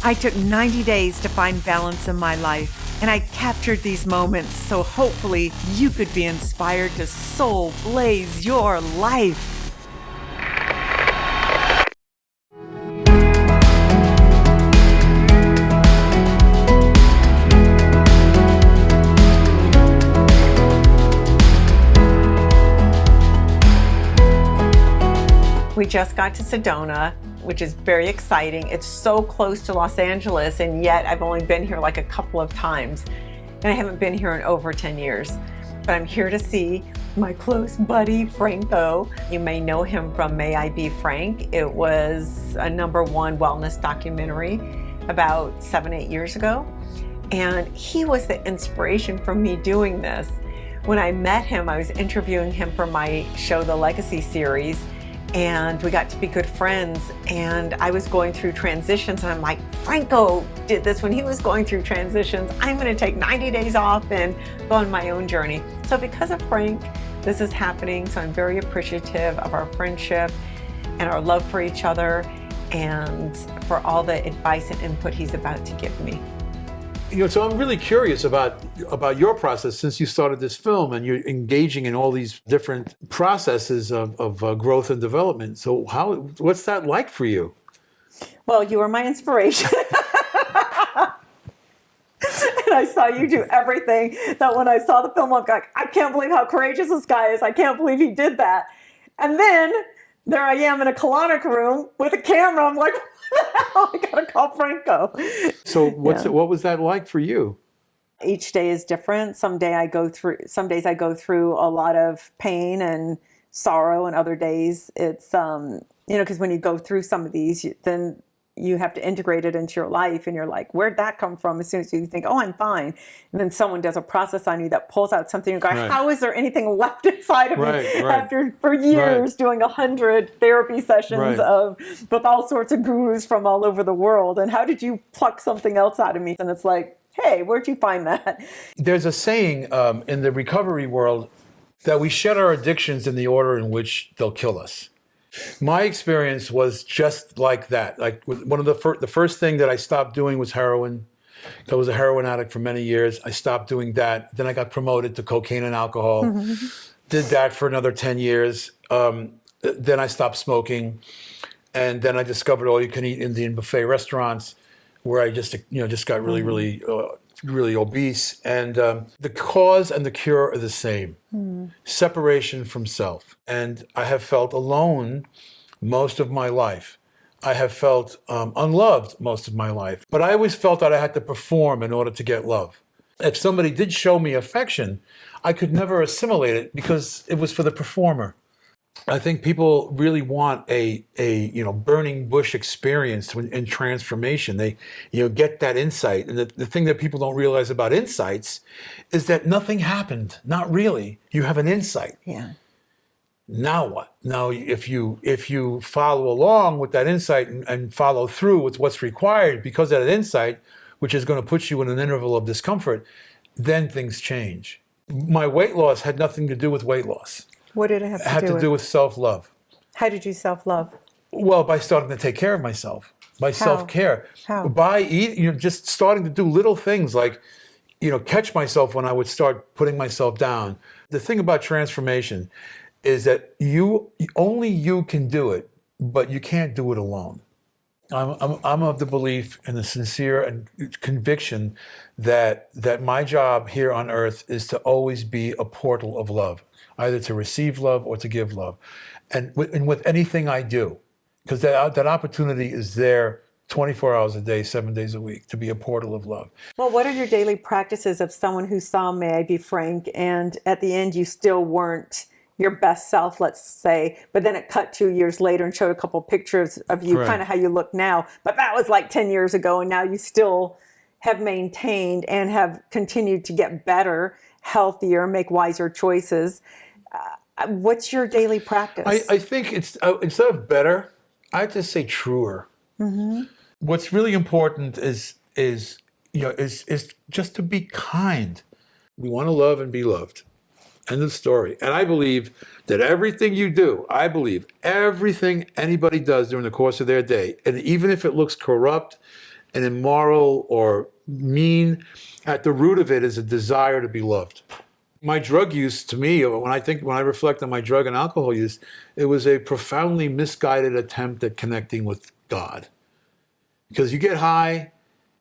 I took 90 days to find balance in my life, and I captured these moments so hopefully you could be inspired to soul blaze your life. We just got to Sedona, which is very exciting. It's so close to Los Angeles, and yet I've only been here like a couple of times, and I haven't been here in over 10 years. But I'm here to see my close buddy, Franco. You may know him from May I Be Frank. It was a #1 wellness documentary about 7-8 years ago. And he was the inspiration for me doing this. When I met him, I was interviewing him for my show, The Legacy Series, and we got to be good friends, and I was going through transitions, and I'm like, Franco did this when he was going through transitions. I'm gonna take 90 days off and go on my own journey. So because of Frank, this is happening, so I'm very appreciative of our friendship and our love for each other, and for all the advice and input he's about to give me. So I'm really curious about your process since you started this film, and you're engaging in all these different processes of growth and development. So what's that like for you? Well, you were my inspiration. And I saw you do everything that when I saw the film, I'm like, I can't believe how courageous this guy is. I can't believe he did that. And then there I am in a colonic room with a camera. I'm like, what the hell? I gotta call Franco. So what was that like for you? Each day is different. Some days I go through a lot of pain and sorrow, and other days it's because when you go through some of these, then you have to integrate it into your life, and you're like, where'd that come from? As soon as you think, oh, I'm fine, and then someone does a process on you that pulls out something, you're going, right. How is there anything left inside of me after for years doing 100 therapy sessions with all sorts of gurus from all over the world, and how did you pluck something else out of me? And it's like, hey, where'd you find that? There's a saying in the recovery world that we shed our addictions in the order in which they'll kill us. My experience was just like that. Like one of the first thing that I stopped doing was heroin. I was a heroin addict for many years. I stopped doing that. Then I got promoted to cocaine and alcohol. Did that for another 10 years. Then I stopped smoking, and then I discovered all-you-can-eat Indian buffet restaurants, where I just got really obese. And the cause and the cure are the same. Separation from self. And I have felt alone most of my life. I have felt unloved most of my life. But I always felt that I had to perform in order to get love. If somebody did show me affection, I could never assimilate it because it was for the performer. I think people really want a burning bush experience in transformation. They get that insight. And the thing that people don't realize about insights is that nothing happened. Not really. You have an insight. Yeah. Now what? Now if you follow along with that insight and follow through with what's required because of that insight, which is going to put you in an interval of discomfort, then things change. My weight loss had nothing to do with weight loss. What did it have to do with? It had to do with self-love. How did you self-love? Well, by starting to take care of myself, by self-care. How? By eating, just starting to do little things like, catch myself when I would start putting myself down. The thing about transformation is that only you can do it, but you can't do it alone. I'm of the belief and the sincere and conviction that my job here on earth is to always be a portal of love, either to receive love or to give love. And with anything I do, because that opportunity is there 24 hours a day, 7 days a week, to be a portal of love. Well, what are your daily practices of someone who saw May I Be Frank, and at the end you still weren't your best self, let's say, but then it cut 2 years later and showed a couple pictures of you, kind of how you look now, but that was like 10 years ago, and now you still have maintained and have continued to get better, healthier, make wiser choices. What's your daily practice? I think it's instead of better, I just say truer. What's really important is just to be kind. We want to love and be loved. End of story. And I believe that everything you do, everything anybody does during the course of their day, and even if it looks corrupt and immoral or mean. At the root of it is a desire to be loved. My drug use, to me, when I reflect on my drug and alcohol use, it was a profoundly misguided attempt at connecting with God. Because you get high,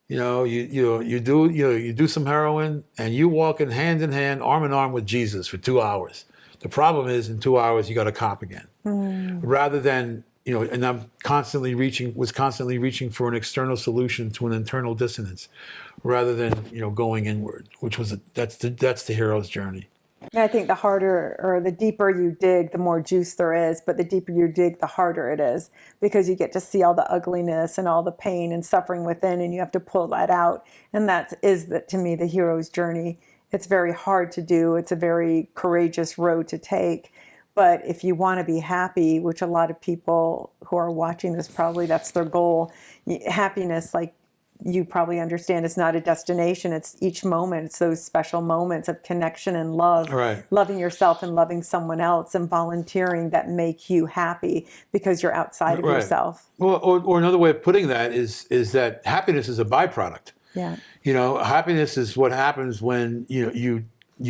you do some heroin, and you walk in hand, arm in arm with Jesus for 2 hours. The problem is, in 2 hours, you got a cop again. Rather than, and I'm constantly reaching for an external solution to an internal dissonance, rather than going inward, that's the hero's journey. I think the harder or the deeper you dig, the more juice there is, but the deeper you dig, the harder it is, because you get to see all the ugliness and all the pain and suffering within, and you have to pull that out. And to me, the hero's journey. It's very hard to do. It's a very courageous road to take. But if you want to be happy, which a lot of people who are watching this, probably that's their goal. Happiness, like you probably understand, it's not a destination. It's each moment. It's those special moments of connection and love, right. Loving yourself and loving someone else and volunteering that make you happy because you're outside of right. yourself. Well, or another way of putting that is that happiness is a byproduct. Yeah. Happiness is what happens when you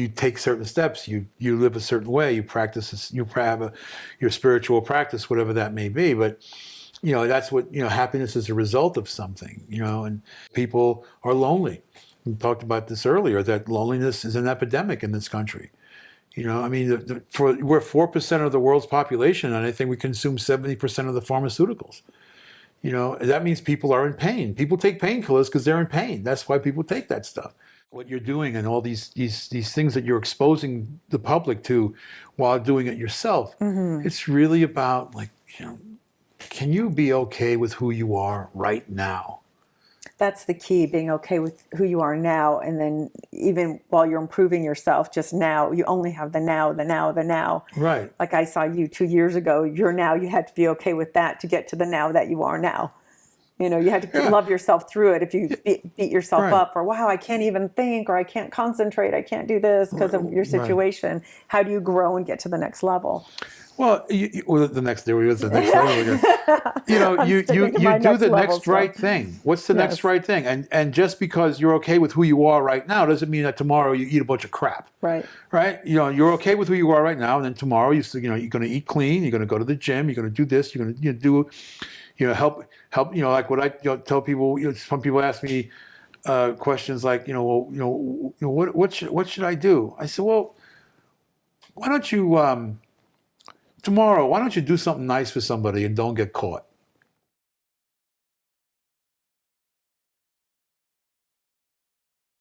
take certain steps. You live a certain way. You practice. You have your spiritual practice, whatever that may be. But that's what, happiness is a result of something, and people are lonely. We talked about this earlier, that loneliness is an epidemic in this country. We're 4% of the world's population, and I think we consume 70% of the pharmaceuticals. That means people are in pain. People take painkillers because they're in pain. That's why people take that stuff. What you're doing and all these things that you're exposing the public to while doing it yourself, it's really about, can you be okay with who you are right now? That's the key, being okay with who you are now. And then even while you're improving yourself, just now, you only have the now, the now, the now. Right. Like I saw you 2 years ago, you had to be okay with that to get to the now that you are now. You had to love yourself through it. If you beat yourself up for, wow, I can't even think, or I can't concentrate, I can't do this because of your situation. Right. How do you grow and get to the next level? Well, the next level again. You do the next right thing. What's the next right thing? And just because you're okay with who you are right now doesn't mean that tomorrow you eat a bunch of crap. Right. Right. You're okay with who you are right now, and then tomorrow you're going to eat clean. You're going to go to the gym. You're going to do this. You're going to do, help. Like what I tell people. Some people ask me questions like, what should I do? I said, well, why don't you tomorrow, why don't you do something nice for somebody and don't get caught?